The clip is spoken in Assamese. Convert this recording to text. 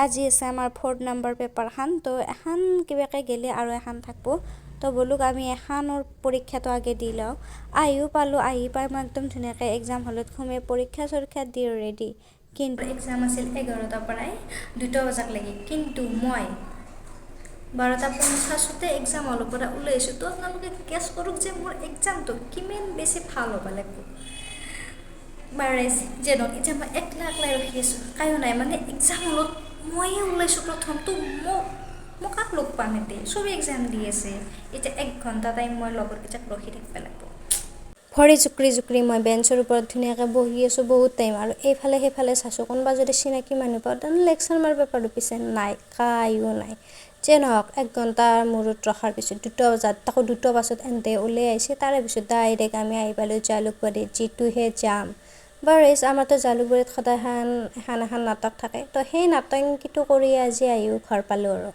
আজি আছে আমাৰ 4th নম্বৰ পেপাৰখান তো এখন কিবাকে গেলে আৰু এখন থাকব তো বলুক আমি এখানৰ পৰীক্ষাটো আগে দি লওঁ আহিও পালোঁ আহি পাই মই একদম ধুনীয়াকৈ এক্সাম হলত সোমে পৰীক্ষা চৰীক্ষা দি ৰেডি কিন্তু এক্সাম আছিল 11টাৰ পৰাই 2টা বজাক লাগি কিন্তু মই 12:50 এক্সাম হলৰ পৰা ওলাই আহিছোঁ তো আপোনালোকে গেছ কৰক যে মোৰ এক্সামটো কিমান বেছি ভাল হ'ব লাগিব বাৰাইছে যে নহয় এতিয়া মই একলা ৰখি আছোঁ কায়ো নাই মানে এক্সাম হলত ময়ে ওলাইছোঁ প্ৰথম তো মোক কাক লগ পাম এতিয়া চবেই এক্সাম দি আছে এতিয়া 1 ঘণ্টা টাইম মই লগৰকেইটাক ৰখি থাকিব লাগিব ভৰি জুকৰি মই বেঞ্চৰ ওপৰত ধুনীয়াকৈ বহি আছোঁ বহুত টাইম আৰু এইফালে সেইফালে চাইছোঁ কোনোবা যদি চিনাকি মানুহ পাওঁ তেনে লেকচাৰ মাৰিব পাৰোঁ পিছে নাই কায়ো নাই যে নহওক 1 ঘণ্টাৰ মূৰত ৰখাৰ পিছত 2টা বজাত তাকো 2টা পাছত এনতে ওলাই আহিছে তাৰে পিছত ডাইৰেক্ট আমি আহি পালোঁ জালুকবাৰীত যিটোহে যাম বাৰু আমাৰতো জালুকবাৰীত সদায় এখন নাটক থাকে তো সেই নাটকটো কৰি আজি আহিও ঘৰ পালোঁ আৰু